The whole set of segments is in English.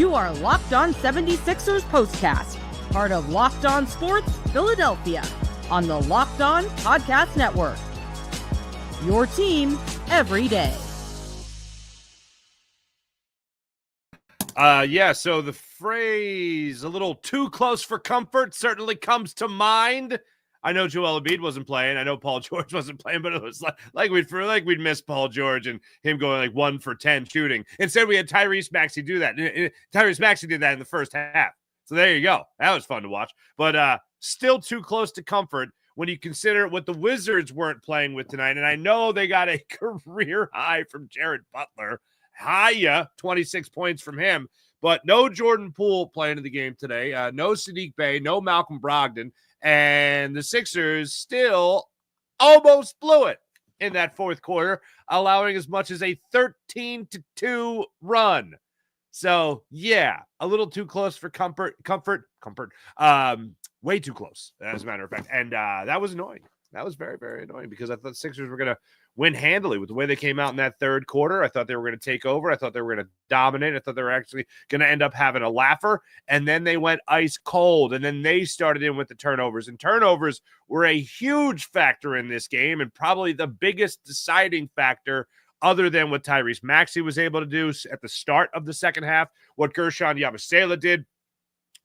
You are Locked On 76ers Postcast, part of Locked On Sports Philadelphia, on the Locked On Podcast Network. Your team every day. So the phrase, a little too close for comfort, certainly comes to mind. I know Joel Embiid wasn't playing. I know Paul George wasn't playing, but it was like we'd miss Paul George and him going like 1 for 10 shooting. Instead, we had Tyrese Maxey do that. Tyrese Maxey did that in the first half. So there you go. That was fun to watch. But still too close to comfort when you consider what the Wizards weren't playing with tonight. And I know they got a career high from Jared Butler. 26 points from him. But no Jordan Poole playing in the game today. No Sadiq Bey, no Malcolm Brogdon. And the Sixers still almost blew it in that fourth quarter, allowing as much as a 13-2 run. So, yeah, a little too close for comfort. Way too close, as a matter of fact. And that was annoying. That was very, very annoying because I thought the Sixers were going to win handily with the way they came out in that third quarter. I thought they were going to take over. I thought they were going to dominate. I thought they were actually going to end up having a laugher. And then they went ice cold. And then they started in with the turnovers. And turnovers were a huge factor in this game and probably the biggest deciding factor other than what Tyrese Maxey was able to do at the start of the second half, what Guerschon Yabusele did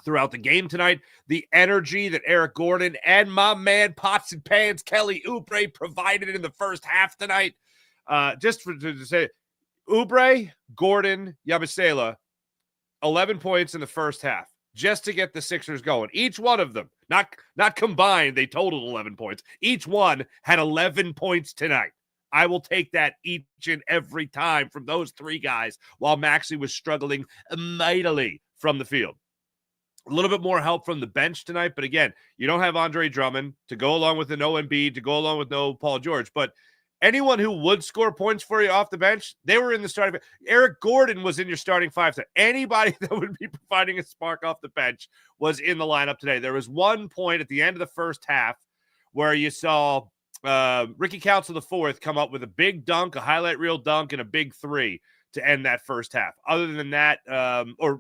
throughout the game tonight, the energy that Eric Gordon and my man Pots and Pans Kelly Oubre provided in the first half tonight. To say, Oubre, Gordon, Yabusele, 11 points in the first half, just to get the Sixers going. Each one of them, not combined, they totaled 11 points. Each one had 11 points tonight. I will take that each and every time from those three guys while Maxey was struggling mightily from the field. A little bit more help from the bench tonight, but again, you don't have Andre Drummond to go along with the no Embiid, to go along with no Paul George, but anyone who would score points for you off the bench, they were in the starting. Eric Gordon was in your starting five. Anybody that would be providing a spark off the bench was in the lineup today. There was one point at the end of the first half where you saw Ricky Council IV come up with a big dunk, a highlight reel dunk, and a big three to end that first half. Other than that, or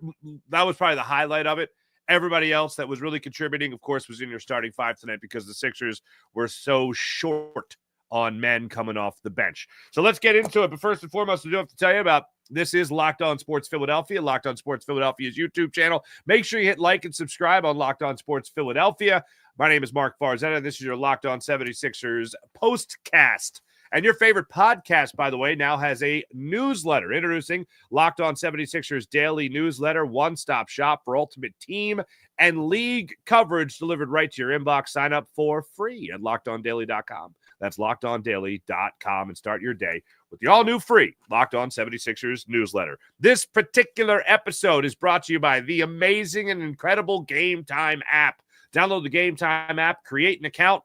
that was probably the highlight of it. Everybody else that was really contributing, of course, was in your starting five tonight because the Sixers were so short on men coming off the bench. So let's get into it. But first and foremost, I do have to tell you about this is Locked On Sports Philadelphia, Locked On Sports Philadelphia's YouTube channel. Make sure you hit like and subscribe on Locked On Sports Philadelphia. My name is Mark Farzetta. This is your Locked On 76ers postcast. And your favorite podcast, by the way, now has a newsletter. Introducing Locked On 76ers Daily Newsletter, one-stop shop for ultimate team and league coverage delivered right to your inbox. Sign up for free at LockedOnDaily.com. That's LockedOnDaily.com and start your day with the all-new free Locked On 76ers newsletter. This particular episode is brought to you by the amazing and incredible Game Time app. Download the Game Time app, create an account,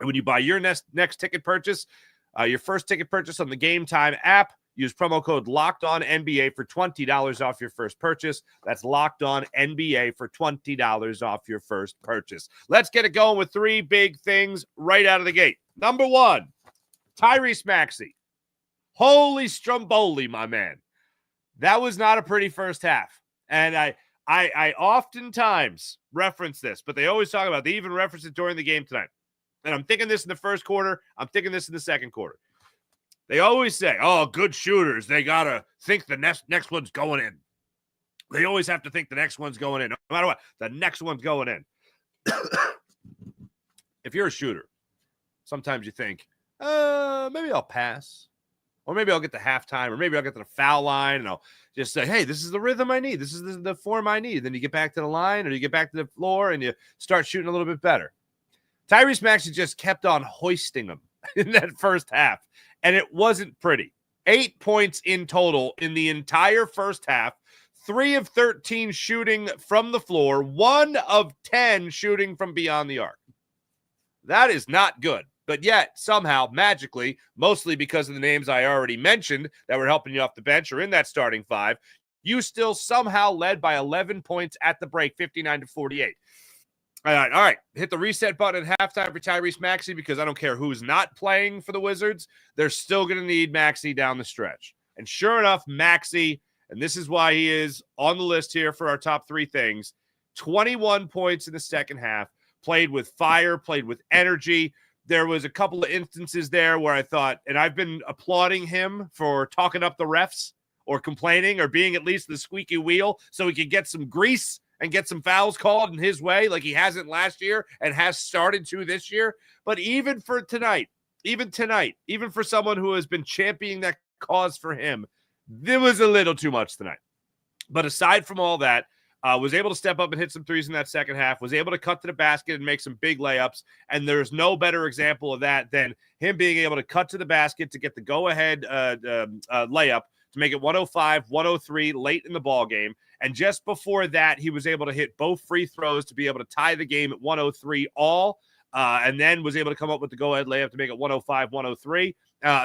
and when you buy your next ticket purchase, your first ticket purchase on the Game Time app, use promo code LOCKEDONNBA for $20 off your first purchase. That's LOCKEDONNBA for $20 off your first purchase. Let's get it going with three big things right out of the gate. Number one, Tyrese Maxey. Holy Stromboli, my man. That was not a pretty first half. And I oftentimes reference this, but they always talk about it. They even reference it during the game tonight. And I'm thinking this in the first quarter. I'm thinking this in the second quarter. They always say, oh, good shooters, they got to think the next one's going in. They always have to think the next one's going in. No matter what, the next one's going in. If you're a shooter, sometimes you think, maybe I'll pass. Or maybe I'll get to halftime. Or maybe I'll get to the foul line. And I'll just say, hey, this is the rhythm I need. This is the form I need. Then you get back to the line or you get back to the floor and you start shooting a little bit better. Tyrese Maxey just kept on hoisting them in that first half, and it wasn't pretty. 8 points in total in the entire first half, 3 of 13 shooting from the floor, 1 of 10 shooting from beyond the arc. That is not good, but yet somehow, magically, mostly because of the names I already mentioned that were helping you off the bench or in that starting five, you still somehow led by 11 points at the break, 59-48. All right. Hit the reset button at halftime for Tyrese Maxey because I don't care who's not playing for the Wizards. They're still going to need Maxey down the stretch. And sure enough, Maxey and this is why he is on the list here for our top 3 things. 21 points in the second half, played with fire, played with energy. There was a couple of instances there where I thought, and I've been applauding him for talking up the refs or complaining or being at least the squeaky wheel so he could get some grease and get some fouls called in his way like he hasn't last year and has started to this year. But even for tonight, even for someone who has been championing that cause for him, there was a little too much tonight. But aside from all that, was able to step up and hit some threes in that second half, was able to cut to the basket and make some big layups. And there's no better example of that than him being able to cut to the basket to get the go-ahead layup to make it 105-103 late in the ball game. And just before that, he was able to hit both free throws to be able to tie the game at 103 all, and then was able to come up with the go-ahead layup to make it 105-103.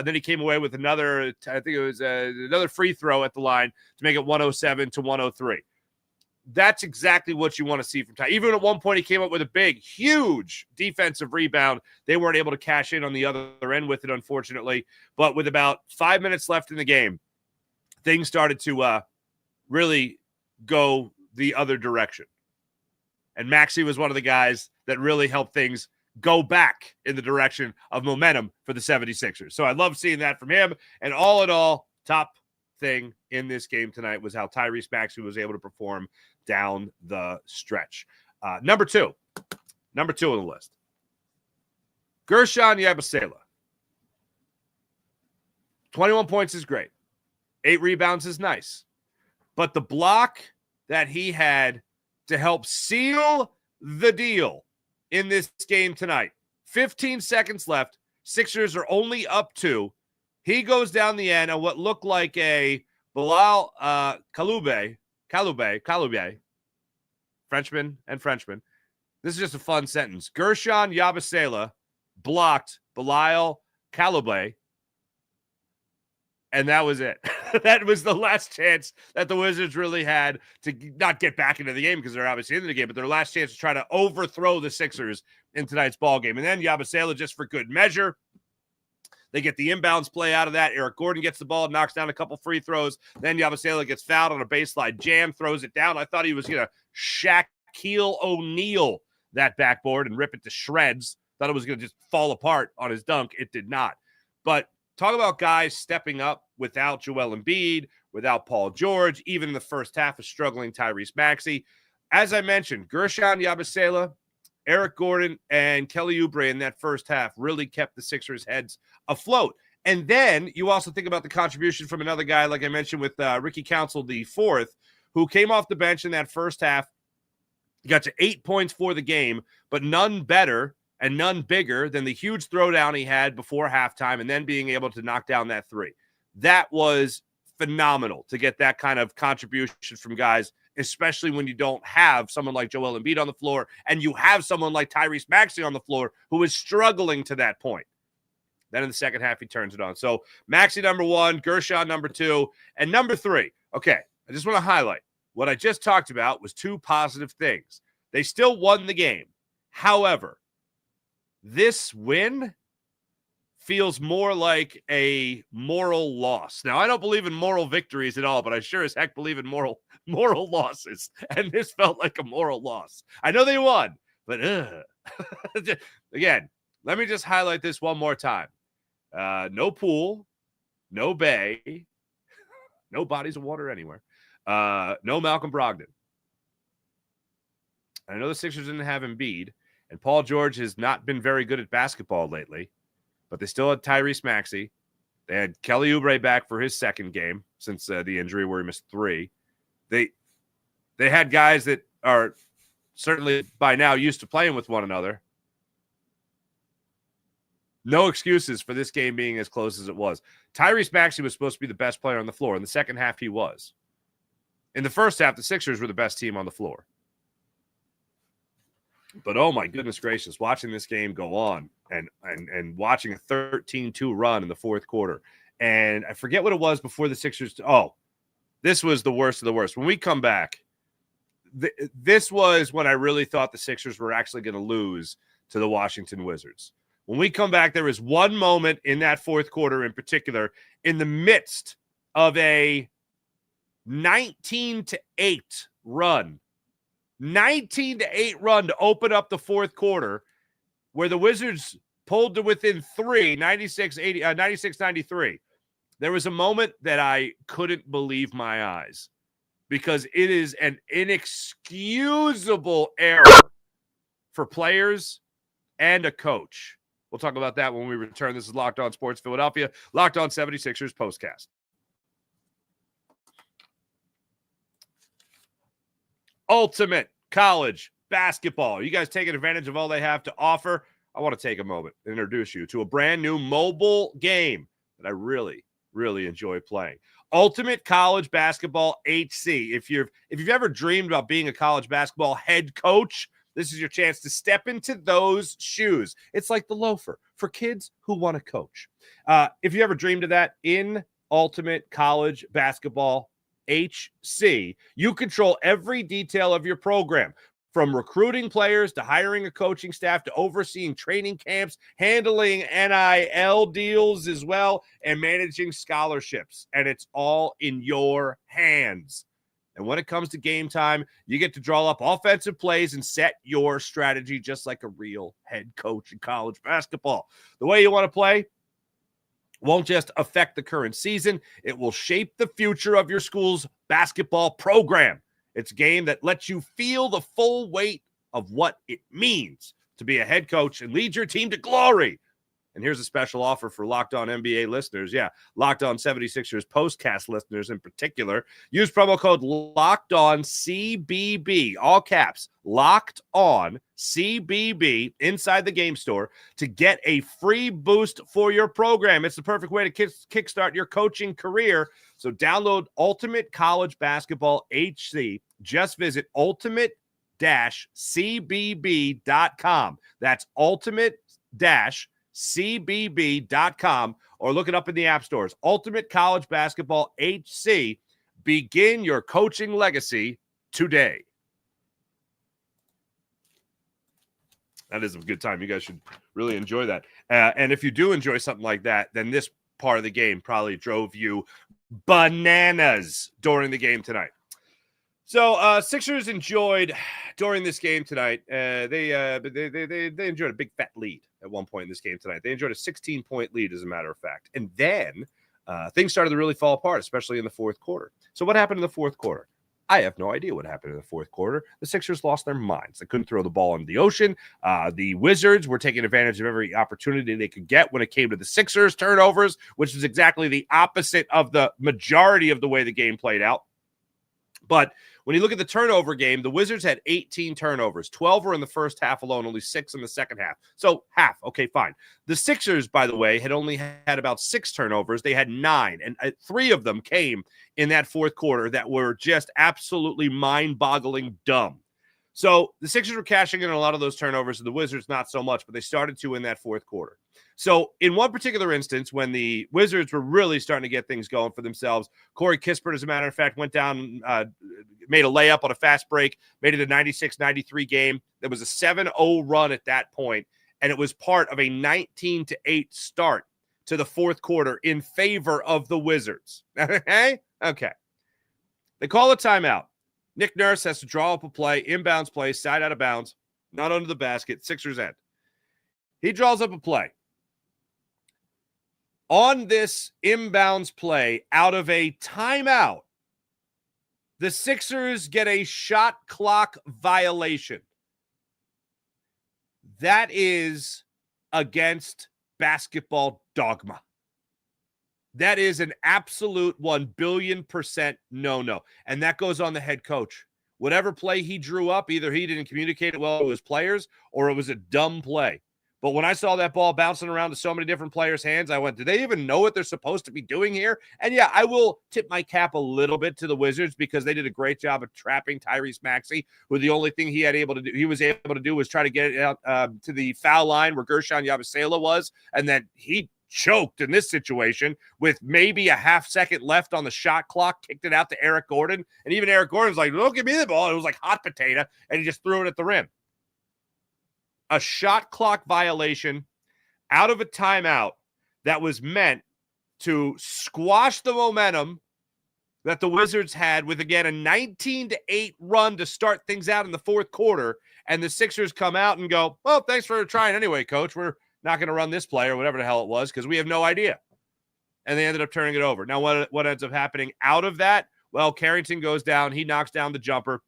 Then he came away with another, I think it was another free throw at the line to make it 107-103. That's exactly what you want to see from Ty. Even at one point, he came up with a big, huge defensive rebound. They weren't able to cash in on the other end with it, unfortunately. But with about 5 minutes left in the game, things started to really go the other direction. And Maxey was one of the guys that really helped things go back in the direction of momentum for the 76ers. So I love seeing that from him. And all in all, top thing in this game tonight was how Tyrese Maxey was able to perform down the stretch. Number two on the list, Guerschon Yabusele. 21 points is great. 8 rebounds is nice. But the block that he had to help seal the deal in this game tonight, 15 seconds left, Sixers are only up 2. He goes down the end on what looked like a Bilal Kalube, Frenchman. This is just a fun sentence. Guerschon Yabusele blocked Bilal Kalube, and that was it. That was the last chance that the Wizards really had to not get back into the game because they're obviously in the game, but their last chance to try to overthrow the Sixers in tonight's ball game. And then Yabusele, just for good measure, they get the inbounds play out of that. Eric Gordon gets the ball, knocks down a couple free throws. Then Yabusele gets fouled on a baseline jam, throws it down. I thought he was going to Shaquille O'Neal that backboard and rip it to shreds. Thought it was going to just fall apart on his dunk. It did not. But talk about guys stepping up without Joel Embiid, without Paul George, even in the first half of struggling Tyrese Maxey. As I mentioned, Guerschon Yabusele, Eric Gordon, and Kelly Oubre in that first half really kept the Sixers' heads afloat. And then you also think about the contribution from another guy, like I mentioned, with Ricky Council the fourth, who came off the bench in that first half. He got to 8 points for the game, but none better and none bigger than the huge throwdown he had before halftime and then being able to knock down that 3. That was phenomenal to get that kind of contribution from guys, especially when you don't have someone like Joel Embiid on the floor and you have someone like Tyrese Maxey on the floor who is struggling to that point. Then in the second half, he turns it on. So Maxey number 1, Guerschon number 2, and number 3. Okay, I just want to highlight what I just talked about was 2 positive things. They still won the game. However, this win feels more like a moral loss. Now, I don't believe in moral victories at all, but I sure as heck believe in moral losses. And this felt like a moral loss. I know they won, but again, let me just highlight this one more time. No pool, no bay, no bodies of water anywhere. No Malcolm Brogdon. I know the Sixers didn't have Embiid, and Paul George has not been very good at basketball lately, but they still had Tyrese Maxey. They had Kelly Oubre back for his second game since the injury where he missed 3. They had guys that are certainly by now used to playing with one another. No excuses for this game being as close as it was. Tyrese Maxey was supposed to be the best player on the floor. In the second half, he was. In the first half, the Sixers were the best team on the floor. But oh my goodness gracious, watching this game go on and watching a 13-2 run in the fourth quarter. And I forget what it was before the Sixers. Oh, this was the worst of the worst. When we come back, this was when I really thought the Sixers were actually going to lose to the Washington Wizards. When we come back, there was one moment in that fourth quarter in particular, in the midst of a 19-8 run. 19-8 run to open up the fourth quarter, where the Wizards pulled to within 3, 96-93. There was a moment that I couldn't believe my eyes, because it is an inexcusable error for players and a coach. We'll talk about that when we return. This is Locked On Sports Philadelphia, Locked On 76ers postcast. Ultimate college basketball. You guys taking advantage of all they have to offer? I want to take a moment and introduce you to a brand new mobile game that I really, really enjoy playing. Ultimate College Basketball HC. If you've ever dreamed about being a college basketball head coach, this is your chance to step into those shoes. It's like the loafer for kids who want to coach. If you ever dreamed of that, in Ultimate College Basketball HC, you control every detail of your program, from recruiting players to hiring a coaching staff to overseeing training camps, handling NIL deals as well, and managing scholarships. And it's all in your hands. And when it comes to game time, you get to draw up offensive plays and set your strategy just like a real head coach in college basketball. The way you want to play won't just affect the current season. It will shape the future of your school's basketball program. It's a game that lets you feel the full weight of what it means to be a head coach and lead your team to glory. And here's a special offer for Locked On NBA listeners. Yeah, Locked On 76ers postcast listeners in particular. Use promo code Locked On CBB, all caps, Locked On CBB inside the game store to get a free boost for your program. It's the perfect way to kickstart your coaching career. So download Ultimate College Basketball HC. Just visit ultimate-cbb.com. That's ultimate-cbb.com, or look it up in the app stores. Ultimate College Basketball HC. Begin your coaching legacy today. That is a good time. You guys should really enjoy that. And if you do enjoy something like that, then this part of the game probably drove you bananas during the game tonight. So Sixers enjoyed during this game tonight. They enjoyed a big fat lead at one point in this game tonight. They enjoyed a 16-point lead, as a matter of fact. And then things started to really fall apart, especially in the fourth quarter. So what happened in the fourth quarter? I have no idea what happened in the fourth quarter. The Sixers lost their minds. They couldn't throw the ball into the ocean. The Wizards were taking advantage of every opportunity they could get when it came to the Sixers turnovers, which is exactly the opposite of the majority of the way the game played out. But when you look at the turnover game, the Wizards had 18 turnovers. 12 were in the first half alone, only 6 in the second half. So half, okay, fine. The Sixers, by the way, had only had about 6 turnovers. They had 9, and 3 of them came in that fourth quarter that were just absolutely mind-boggling dumb. So the Sixers were cashing in on a lot of those turnovers, and the Wizards not so much, but they started to in that fourth quarter. So in one particular instance, when the Wizards were really starting to get things going for themselves, Corey Kispert, as a matter of fact, went down, made a layup on a fast break, made it a 96-93 game. There was a 7-0 run at that point, and it was part of a 19-8 start to the fourth quarter in favor of the Wizards. Okay? They call a timeout. Nick Nurse has to draw up a play, inbounds play, side out of bounds, not under the basket, Sixers end. He draws up a play. On this inbounds play, out of a timeout, the Sixers get a shot clock violation. That is against basketball dogma. That is an absolute 1 billion% no-no. And that goes on the head coach. Whatever play he drew up, either he didn't communicate it well to his players or it was a dumb play. But when I saw that ball bouncing around to so many different players' hands, I went, do they even know what they're supposed to be doing here? And yeah, I will tip my cap a little bit to the Wizards because they did a great job of trapping Tyrese Maxey, who the only thing he was able to do was try to get it out to the foul line where Guerschon Yabusele was, and then he choked in this situation with maybe a half second left on the shot clock, kicked it out to Eric Gordon, and even Eric Gordon was like, don't give me the ball. It was like hot potato, and he just threw it at the rim. A shot clock violation out of a timeout that was meant to squash the momentum that the Wizards had with, again, a 19-8 run to start things out in the fourth quarter, and the Sixers come out and go, well, thanks for trying anyway, coach. We're not going to run this play or whatever the hell it was because we have no idea. And they ended up turning it over. Now, what ends up happening out of that? Well, Carrington goes down. He knocks down the jumper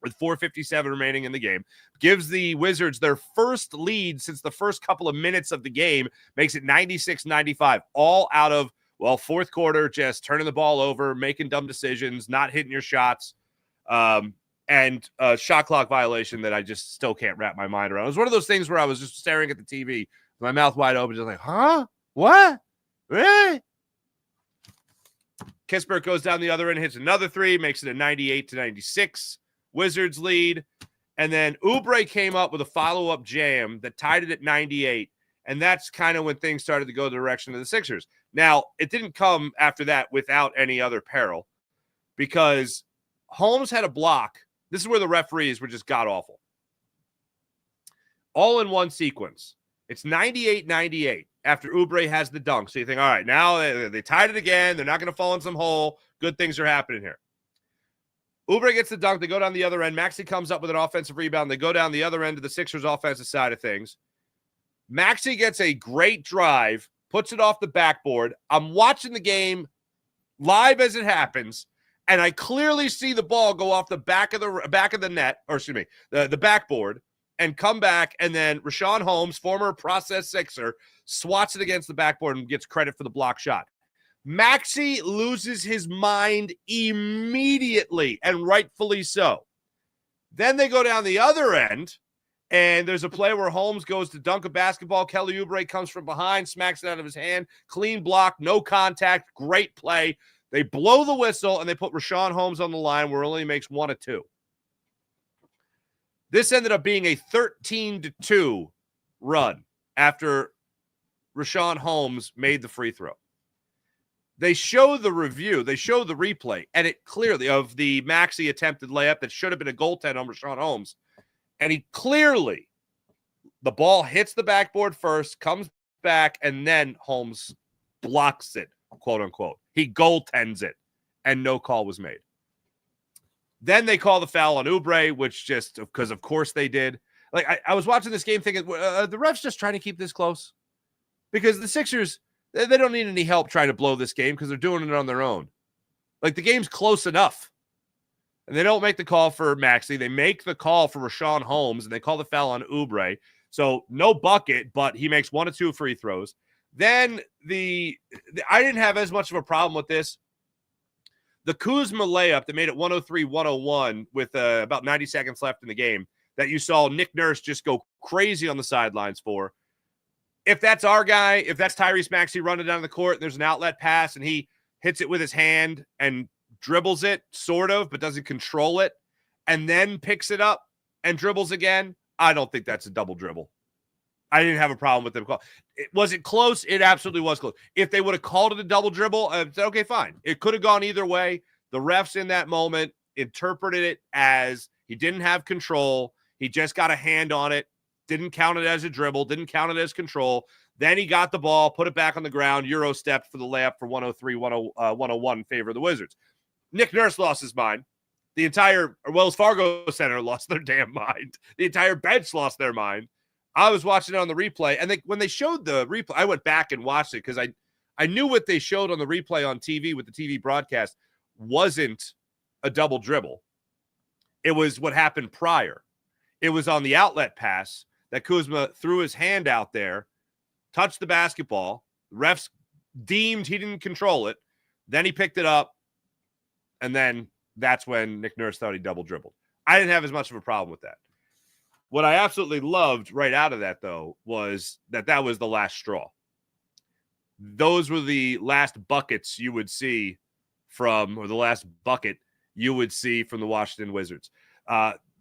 with 4:57 remaining in the game, gives the Wizards their first lead since the first couple of minutes of the game, makes it 96-95, all out of, well, fourth quarter, just turning the ball over, making dumb decisions, not hitting your shots, and a shot clock violation that I just still can't wrap my mind around. It was one of those things where I was just staring at the TV, my mouth wide open, just like, huh? What? Really? Kispert goes down the other end, hits another three, makes it a 98-96 Wizards lead. And then Oubre came up with a follow-up jam that tied it at 98. And that's kind of when things started to go the direction of the Sixers. Now, it didn't come after that without any other peril because Holmes had a block. This is where the referees were just god-awful. All in one sequence. It's 98-98 after Oubre has the dunk. So you think, all right, now they tied it again. They're not going to fall in some hole. Good things are happening here. Oubre gets the dunk. They go down the other end. Maxey comes up with an offensive rebound. They go down the other end of the Sixers' offensive side of things. Maxey gets a great drive, puts it off the backboard. I'm watching the game live as it happens, and I clearly see the ball go off the back of the net, or excuse me, the backboard, and come back, and then Richaun Holmes, former process Sixer, swats it against the backboard and gets credit for the block shot. Maxey loses his mind immediately, and rightfully so. Then they go down the other end, and there's a play where Holmes goes to dunk a basketball. Kelly Oubre comes from behind, smacks it out of his hand. Clean block, no contact, great play. They blow the whistle, and they put Richaun Holmes on the line where it only makes 1 of 2. This ended up being a 13-2 run after Richaun Holmes made the free throw. They show the review. They show the replay, and it clearly, of the Maxey attempted layup that should have been a goaltend on Richaun Holmes. And he clearly, the ball hits the backboard first, comes back, and then Holmes blocks it, quote unquote. He goaltends it, and no call was made. Then they call the foul on Oubre, which just, because of course they did. Like, I was watching this game thinking, the refs just trying to keep this close? Because the Sixers, they don't need any help trying to blow this game because they're doing it on their own. Like, the game's close enough. And they don't make the call for Maxey. They make the call for Richaun Holmes, and they call the foul on Oubre. So no bucket, but he makes 1 of 2 free throws. Then I didn't have as much of a problem with this. The Kuzma layup that made it 103-101 with about 90 seconds left in the game that you saw Nick Nurse just go crazy on the sidelines for. If that's our guy, if that's Tyrese Maxey running down the court, there's an outlet pass, and he hits it with his hand and dribbles it, sort of, but doesn't control it, and then picks it up and dribbles again, I don't think that's a double dribble. I didn't have a problem with them call. Was it close? It absolutely was close. If they would have called it a double dribble, I said, okay, fine. It could have gone either way. The refs in that moment interpreted it as he didn't have control. He just got a hand on it. Didn't count it as a dribble. Didn't count it as control. Then he got the ball, put it back on the ground, Euro stepped for the layup for 103-101 in favor of the Wizards. Nick Nurse lost his mind. The entire Wells Fargo Center lost their damn mind. The entire bench lost their mind. I was watching it on the replay, and when they showed the replay, I went back and watched it because I knew what they showed on the replay on TV with the TV broadcast wasn't a double dribble. It was what happened prior. It was on the outlet pass that Kuzma threw his hand out there, touched the basketball. The refs deemed he didn't control it. Then he picked it up, and then that's when Nick Nurse thought he double dribbled. I didn't have as much of a problem with that. What I absolutely loved right out of that, though, was that was the last straw. Those were the last buckets you would see from, or the last bucket you would see from the Washington Wizards.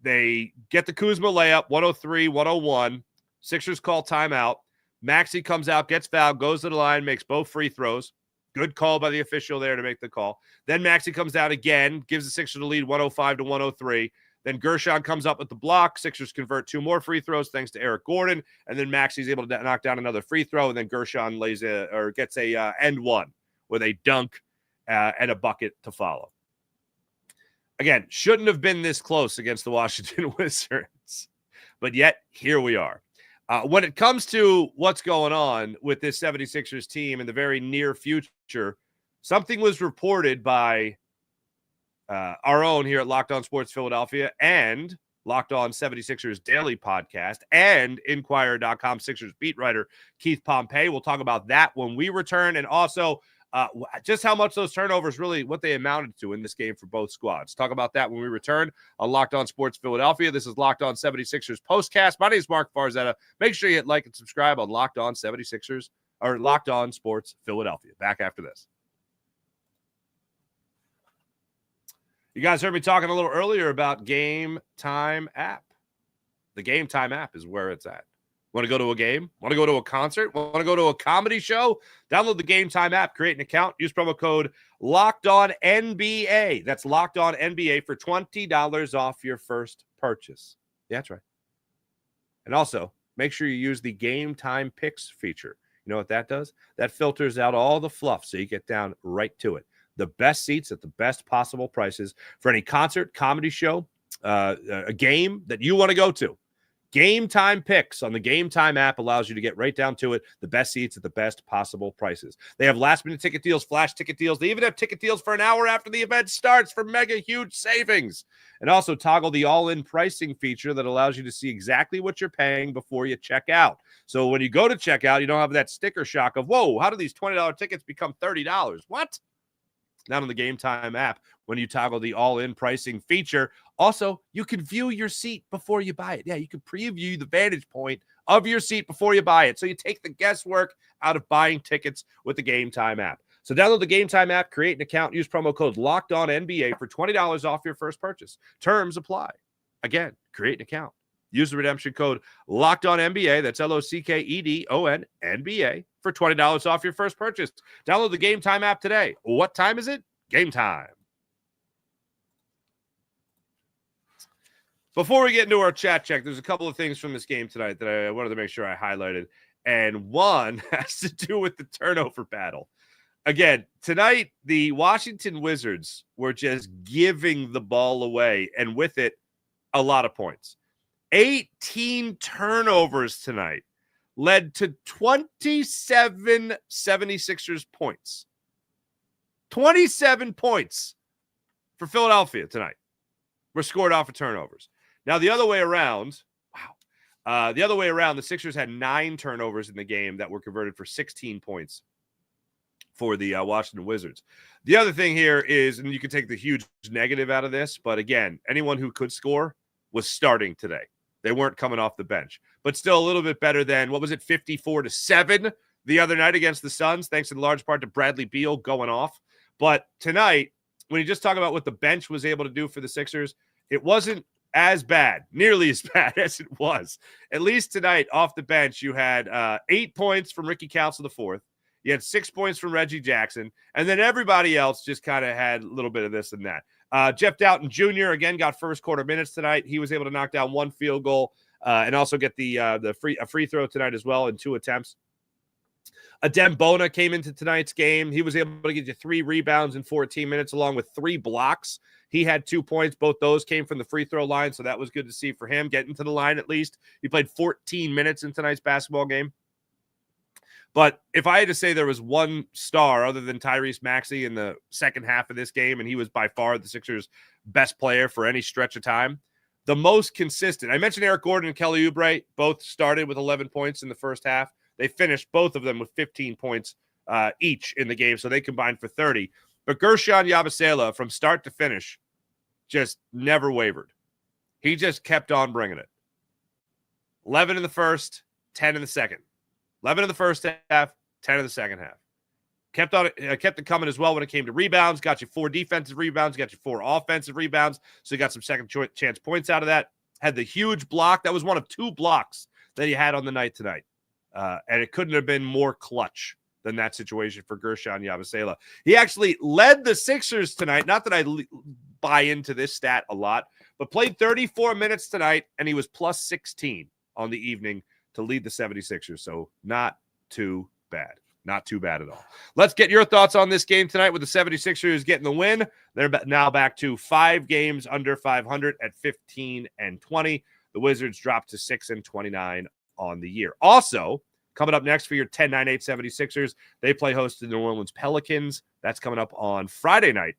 They get the Kuzma layup, 103-101. Sixers call timeout. Maxey comes out, gets fouled, goes to the line, makes both free throws. Good call by the official there to make the call. Then Maxey comes out again, gives the Sixers the lead 105-103. Then Guerschon comes up with the block. Sixers convert 2 more free throws thanks to Eric Gordon. And then Maxey's able to knock down another free throw. And then Guerschon gets a end one where they dunk and a bucket to follow. Again, shouldn't have been this close against the Washington Wizards, but yet here we are. When it comes to what's going on with this 76ers team in the very near future, something was reported by our own here at Locked On Sports Philadelphia and Locked On 76ers Daily Podcast and Inquirer.com Sixers beat writer Keith Pompey. We'll talk about that when we return, and also just how much those turnovers really, what they amounted to in this game for both squads. Talk about that when we return on Locked On Sports Philadelphia. This is Locked On 76ers Postcast. My name is Mark Farzetta. Make sure you hit like and subscribe on Locked On 76ers or Locked On Sports Philadelphia. Back after this. You guys heard me talking a little earlier about Game Time app. The Game Time app is where it's at. Want to go to a game? Want to go to a concert? Want to go to a comedy show? Download the Game Time app, create an account, use promo code LOCKEDONNBA. That's Locked On NBA for $20 off your first purchase. Yeah, that's right. And also, make sure you use the Game Time Picks feature. You know what that does? That filters out all the fluff so you get down right to it. The best seats at the best possible prices for any concert, comedy show, a game that you want to go to. Game Time Picks on the Game Time app allows you to get right down to it. The best seats at the best possible prices. They have last-minute ticket deals, flash ticket deals. They even have ticket deals for an hour after the event starts for mega huge savings. And also toggle the all-in pricing feature that allows you to see exactly what you're paying before you check out. So when you go to check out, you don't have that sticker shock of, whoa, how do these $20 tickets become $30? What? Not on the Game Time app when you toggle the all-in pricing feature. Also, you can view your seat before you buy it. Yeah, you can preview the vantage point of your seat before you buy it. So you take the guesswork out of buying tickets with the Game Time app. So download the Game Time app, create an account, use promo code LOCKEDONNBA for $20 off your first purchase. Terms apply. Again, create an account. Use the redemption code LOCKEDONNBA. That's LOCKEDONNBA for $20 off your first purchase. Download the Game Time app today. What time is it? Game time. Before we get into our chat check, there's a couple of things from this game tonight that I wanted to make sure I highlighted. And one has to do with the turnover battle. Again, tonight, the Washington Wizards were just giving the ball away, and with it, a lot of points. 18 turnovers tonight led to 27 76ers points. 27 points for Philadelphia tonight were scored off of turnovers. Now, the other way around, the Sixers had 9 turnovers in the game that were converted for 16 points for the Washington Wizards. The other thing here is, and you can take the huge negative out of this, but again, anyone who could score was starting today. They weren't coming off the bench, but still a little bit better than, 54-7 the other night against the Suns, thanks in large part to Bradley Beal going off. But tonight, when you just talk about what the bench was able to do for the Sixers, it wasn't as bad, nearly as bad as it was. At least tonight, off the bench, you had 8 points from Ricky Council IV. You had 6 points from Reggie Jackson, and then everybody else just kind of had a little bit of this and that. Jeff Doughton Jr., again, got first quarter minutes tonight. He was able to knock down 1 field goal and also get a free throw tonight as well in 2 attempts. Adem Bona came into tonight's game. He was able to get you 3 rebounds in 14 minutes along with 3 blocks. He had 2 points. Both those came from the free throw line, so that was good to see for him, getting to the line at least. He played 14 minutes in tonight's basketball game. But if I had to say there was one star other than Tyrese Maxey in the second half of this game, and he was by far the Sixers' best player for any stretch of time, the most consistent. I mentioned Eric Gordon and Kelly Oubre both started with 11 points in the first half. They finished both of them with 15 points each in the game, so they combined for 30. But Guerschon Yabusele, from start to finish, just never wavered. He just kept on bringing it. 11 in the first, 10 in the second. 11 in the first half, 10 in the second half. Kept it coming as well when it came to rebounds. Got you 4 defensive rebounds. Got you 4 offensive rebounds. So you got some second chance points out of that. Had the huge block. That was one of 2 blocks that he had on the night tonight. And it couldn't have been more clutch than that situation for Guerschon Yabusele. He actually led the Sixers tonight. Not that I buy into this stat a lot, but played 34 minutes tonight, and he was plus 16 on the evening to lead the 76ers. So not too bad. Not too bad at all. Let's get your thoughts on this game tonight with the 76ers getting the win. They're now back to 5 games under 500 at 15-20. The Wizards dropped to 6-29 on the year. Also, coming up next for your 10-9-8 76ers, they play host to the New Orleans Pelicans. That's coming up on Friday night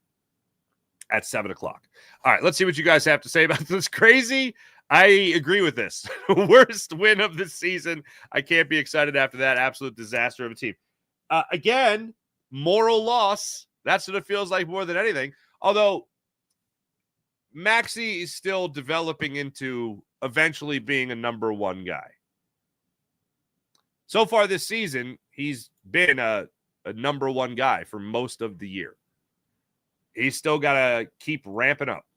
at 7 o'clock. All right, let's see what you guys have to say about this. Crazy. I agree with this. Worst win of the season. I can't be excited after that absolute disaster of a team. Again, moral loss. That's what it feels like more than anything. Although Maxey is still developing into eventually being a number one guy. So far this season, he's been a number one guy for most of the year. He's still got to keep ramping up.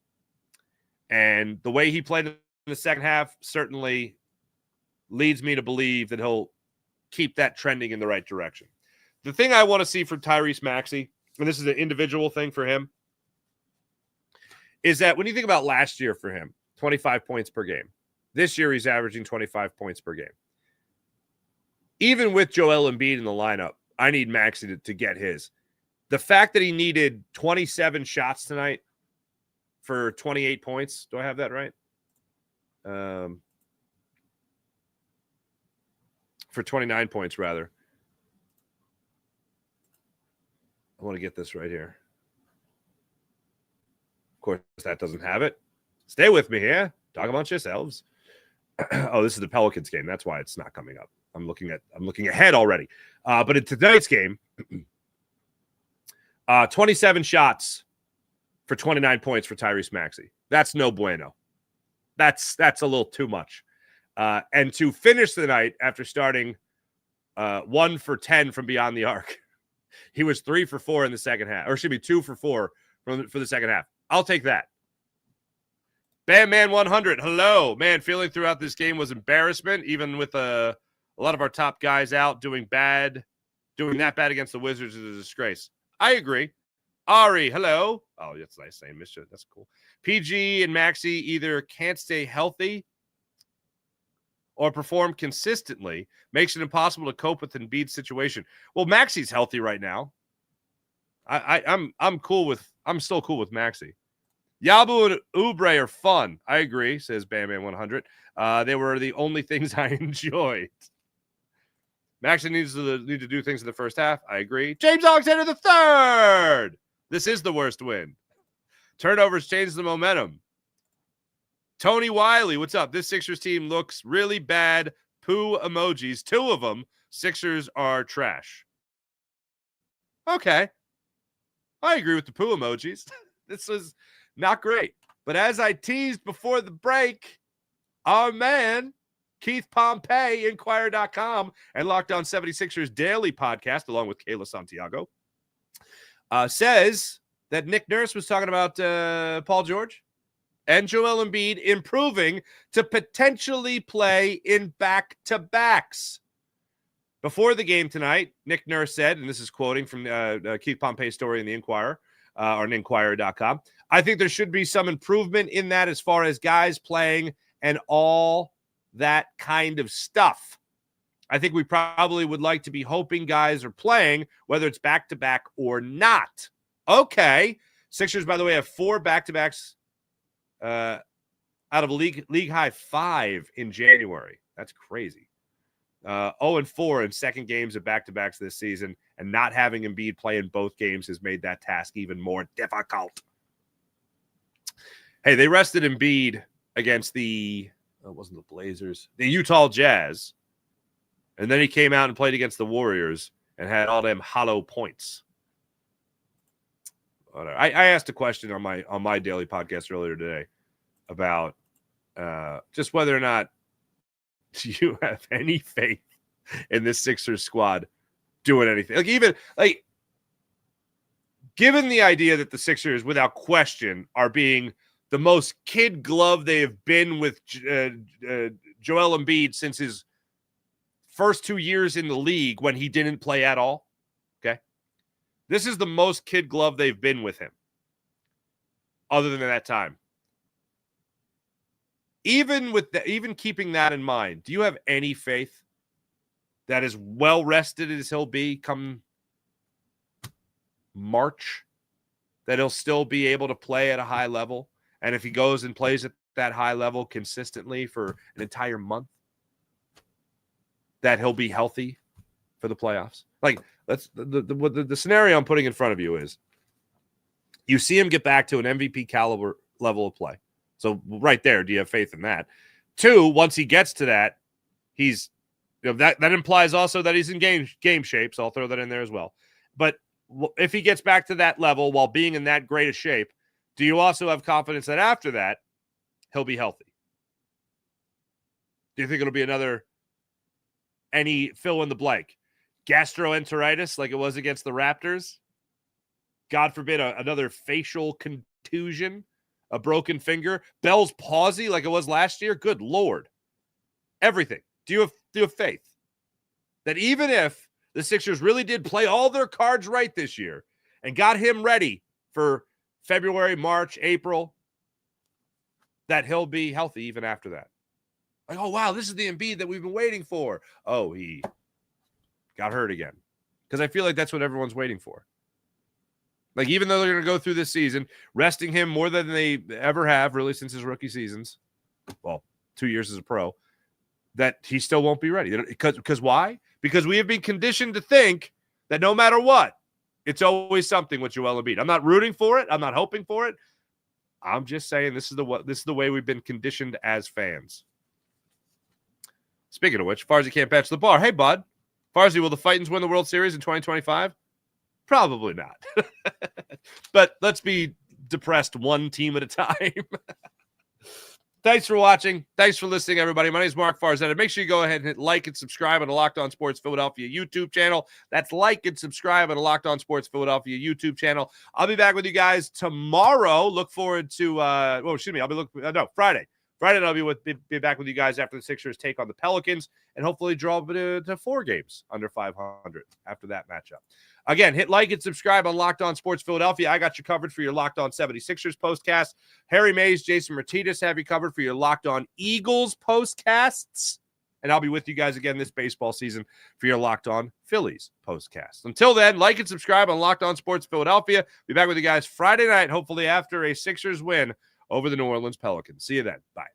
And the way he played in the second half certainly leads me to believe that he'll keep that trending in the right direction. The thing I want to see from Tyrese Maxey, and this is an individual thing for him, is that when you think about last year for him, 25 points per game. This year, he's averaging 25 points per game. Even with Joel Embiid in the lineup, I need Maxey to get his. The fact that he needed 27 shots tonight for 28 points. Do I have that right? For 29 points, rather. I want to get this right here. Of course, that doesn't have it. Stay with me here. Talk amongst yourselves. Oh, this is the Pelicans game. That's why it's not coming up. I'm looking ahead already. But in tonight's game, 27 shots for 29 points for Tyrese Maxey. That's no bueno. That's a little too much. And to finish the night after starting 1 for 10 from beyond the arc, he was 3 for 4 in the second half, or should be 2 for 4 for the second half. I'll take that. Bam Man 100. Hello, man. Feeling throughout this game was embarrassment, even with a lot of our top guys out doing that bad against the Wizards is a disgrace. I agree. Ari, hello. Oh, that's nice saying Misha. That's cool. PG and Maxey either can't stay healthy or perform consistently, makes it impossible to cope with Embiid's situation. Well, Maxey's healthy right now. I'm still cool with Maxey. Yabu and Oubre are fun. I agree, says Bam Man 100. They were the only things I enjoyed. Maxey needs to do things in the first half. I agree. James Alexander III. This is the worst win. Turnovers change the momentum. Tony Wiley, what's up? This Sixers team looks really bad. Poo emojis. 2 of them. Sixers are trash. Okay. I agree with the poo emojis. This was not great. But as I teased before the break, our man, Keith Pompey, Inquirer.com, and Locked On 76ers Daily Podcast, along with Kayla Santiago, says that Nick Nurse was talking about Paul George and Joel Embiid improving to potentially play in back-to-backs. Before the game tonight, Nick Nurse said, and this is quoting from Keith Pompey's story in the Inquirer, or on Inquirer.com, I think there should be some improvement in that as far as guys playing and all that kind of stuff. I think we probably would like to be hoping guys are playing, whether it's back-to-back or not. Okay. Sixers, by the way, have 4 back-to-backs out of a league high 5 in January. That's crazy. 0-4 in second games of back-to-backs this season, and not having Embiid play in both games has made that task even more difficult. Hey, they rested Embiid against it wasn't the Blazers, the Utah Jazz, and then he came out and played against the Warriors and had all them hollow points. I asked a question on my daily podcast earlier today about just whether or not you have any faith in this Sixers squad doing anything. Given the idea that the Sixers, without question, are being the most kid glove they have been with Joel Embiid since his first 2 years in the league when he didn't play at all. Okay. This is the most kid glove they've been with him other than that time. Even keeping that in mind, do you have any faith that is well rested as he'll be come March, that he'll still be able to play at a high level. And if he goes and plays at that high level consistently for an entire month, that he'll be healthy for the playoffs. Like, that's the scenario I'm putting in front of you is you see him get back to an MVP caliber level of play. So right there, do you have faith in that? 2, once he gets to that, he's, that implies also that he's in game shape. So I'll throw that in there as well. But if he gets back to that level while being in that great a shape, do you also have confidence that after that he'll be healthy? Do you think it'll be another any fill in the blank? Gastroenteritis like it was against the Raptors? God forbid another facial contusion, a broken finger, Bell's palsy like it was last year? Good Lord. Everything. Do you have faith that even if the Sixers really did play all their cards right this year and got him ready for February, March, April, that he'll be healthy even after that? Like, oh, wow, this is the Embiid that we've been waiting for. Oh, he got hurt again. Because I feel like that's what everyone's waiting for. Like, even though they're going to go through this season, resting him more than they ever have, really, since his rookie seasons, well, 2 years as a pro, that he still won't be ready. Because why? Because we have been conditioned to think that no matter what, it's always something with Joel Embiid. I'm not rooting for it. I'm not hoping for it. I'm just saying this is the way we've been conditioned as fans. Speaking of which, Farzy can't patch the bar. Hey, bud. Farzy, will the Titans win the World Series in 2025? Probably not. But let's be depressed one team at a time. Thanks for watching. Thanks for listening, everybody. My name is Mark Farzetta. Make sure you go ahead and hit like and subscribe on the Locked On Sports Philadelphia YouTube channel. That's like and subscribe on the Locked On Sports Philadelphia YouTube channel. I'll be back with you guys tomorrow. Look forward to Friday. Friday, I'll be back with you guys after the Sixers take on the Pelicans and hopefully draw to 4 games under 500 after that matchup. Again, hit like and subscribe on Locked On Sports Philadelphia. I got you covered for your Locked On 76ers postcast. Harry Mays, Jason Martinez have you covered for your Locked On Eagles postcasts. And I'll be with you guys again this baseball season for your Locked On Phillies postcast. Until then, like and subscribe on Locked On Sports Philadelphia. Be back with you guys Friday night, hopefully after a Sixers win over the New Orleans Pelicans. See you then. Bye.